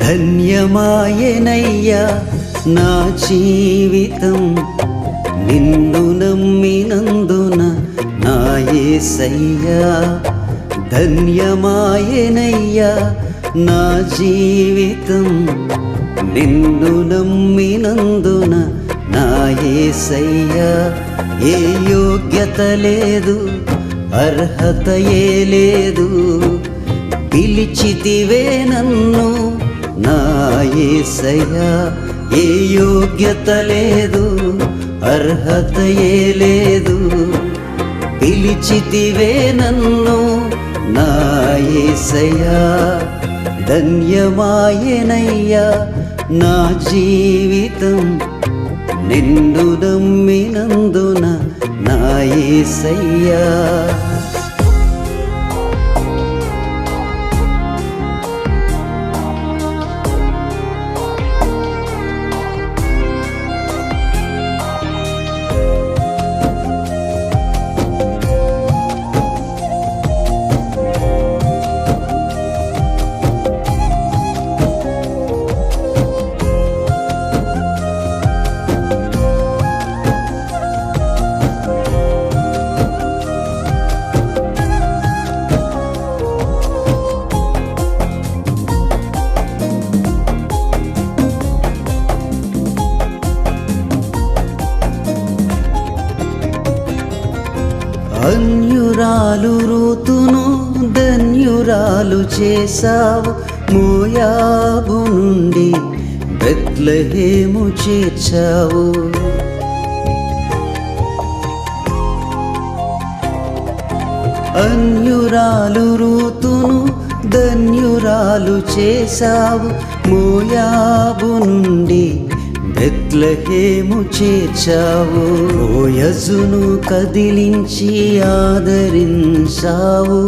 ధన్యమాయెనయ్యా నా జీవితం నిన్ను నమ్మినందున నా యేసయ్యా. ధన్యమాయెనయ్యా నా జీవితం నిన్ను నమ్మినందున నా యేసయ్యా. ఏ యోగ్యత లేదు, అర్హతయే లేదు, పిలిచితివే నన్ను నా యేసయ్యా. ఏ యోగ్యత లేదు, అర్హతయే లేదు, పిలిచితివే నన్ను నా యేసయ్యా. ధన్యమాయెనయ్యా నా జీవితం నిన్ను నమ్మినందున నా యేసయ్యా. అన్యురాలు రూతును ధన్యురాలు చేశావు, మోయాబు నుండి బెత్లెహేము చేర్చావు. అన్యురాలు రూతును ధన్యురాలు చేశావు, మోయాబు నుండి బెత్లెహేము చేర్చావు. బోయజును కదిలించి ఆదరించావు,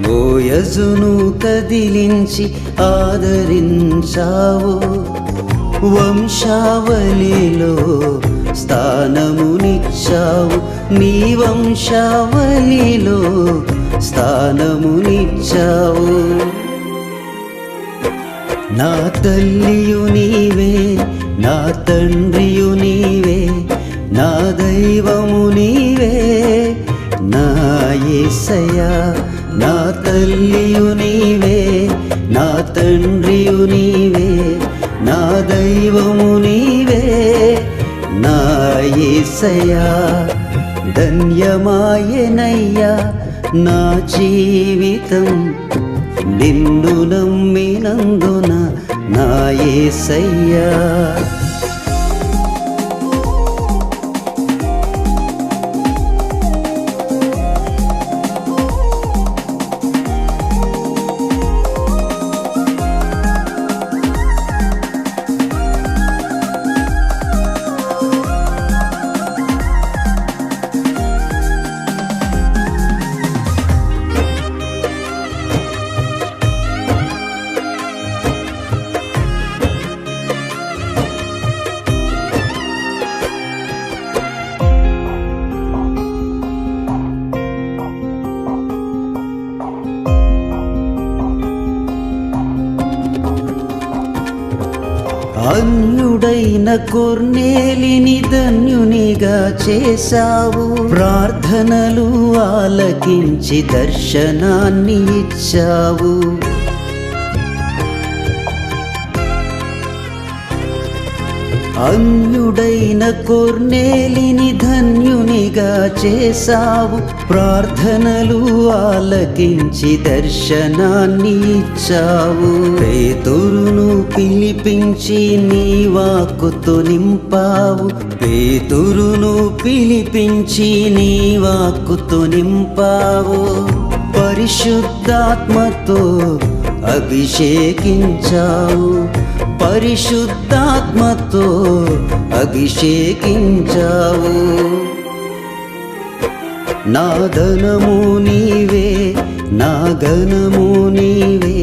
బోయజును కదిలించి ఆదరించావు. వంశావళిలో స్థానమునిచ్చావు, నీ వంశావళిలో స్థానమునిచ్చావు. నా తల్లియు నీవే, నా తండ్రియు నీవే, నా దైవము నీవే నా యేసయ్యా. నా తల్లియు నీవే, నా తండ్రియు నీవే, నా దైవము నీవే నా యేసయ్యా. ధన్యమాయెనయ్యా నా జీవితం నిన్ను నమ్మినందున నా యేసయ్యా. అన్యుడైన కొర్నేలిని ధన్యునిగా చేశావు, ప్రార్థనలు ఆలకించి దర్శనాన్ని ఇచ్చావు. అన్యుడైన కొర్నేలిని ధన్యునిగా చేశావు, ప్రార్థనలు ఆలకించి దర్శనాన్ని ఇచ్చావు. పేతురును పిలిపించి నీ వాక్కుతో నింపావు, పేతురును పిలిపించి నీ వాక్కుతో నింపావు. పరిశుద్ధాత్మతో అభిషేకించావు, పరిశుద్ధాత్మతో అభిషేకించావు. నా ధనము నీవే, నా ఘనము నీవే,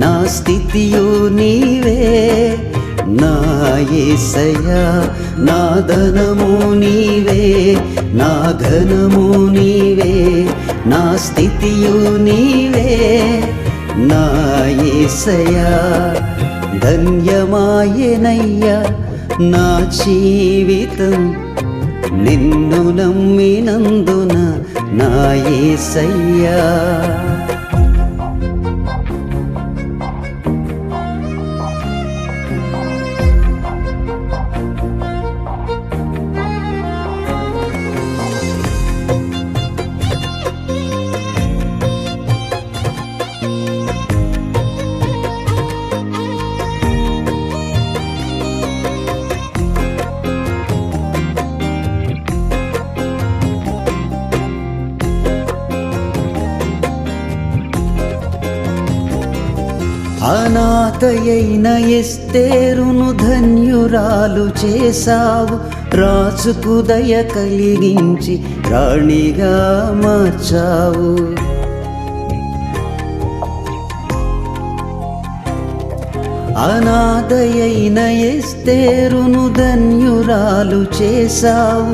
నా స్థితియు నీవే నా యేసయ్యా. నా ధనము నీవే, నా ఘనము నీవే, నా స్థితియు నీవే నా యేసయ్యా. ధన్యమాయెనయ్యా నా జీవితం నిన్ను నమ్మినందున నా యేసయ్యా. అనాథయైన ఎస్తేరును ధన్యురాలు చేశావు, రాజుకు దయ కలిగించి రాణిగా మార్చావు. అనాథయైన ఎస్తేరును ధన్యురాలు చేశావు,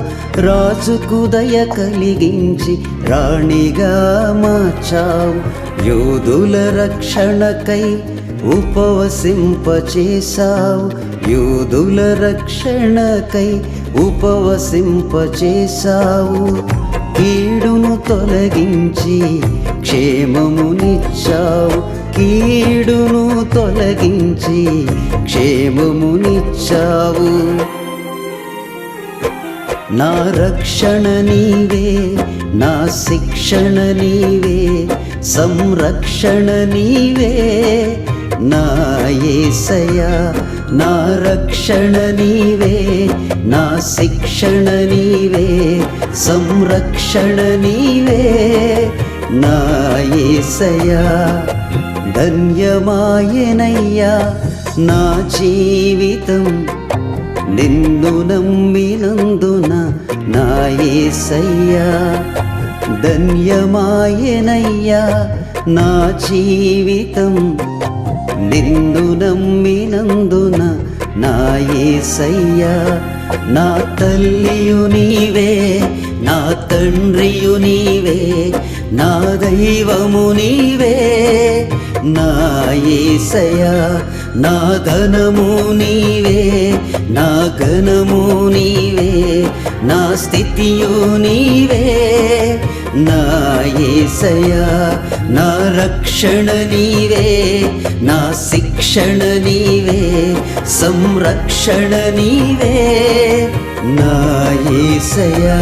రాజుకు దయ కలిగించి రాణిగా మార్చావు. యూదుల రక్షణకై ఉపవసింపచేశావు, యూదుల రక్షణకై ఉపవసింపచేశావు. కీడును తొలగించి క్షేమమునిచ్చావు, కీడును తొలగించి క్షేమమునిచ్చావు. నా రక్షణ నీవే, నా శిక్షణ నీవే, సంరక్షణ నీవే నా యేసయ్యా. నా రక్షణ నీవే, నా శిక్షణ నీవే, సంరక్షణ నీవే నా యేసయ్యా. ధన్యమాయెనయ్యా నా జీవితం నిన్ను నమ్మినందున నా యేసయ్యా. ధన్యమాయెనయ్యా నా జీవితం నిన్ను నమ్మినందున నా యేసయ్యా. నా తల్లియు నీవే, నా తండ్రియు నీవే, నా దైవము నీవే నా యేసయ్యా. నా ధనము నీవే, నా ఘనము నీవే, నా స్థితియు నీవే నా యేసయ్యా. నా రక్షణ నీవే, నా శిక్షణ నీవే, సంరక్షణ నీవే నా యేసయ్యా.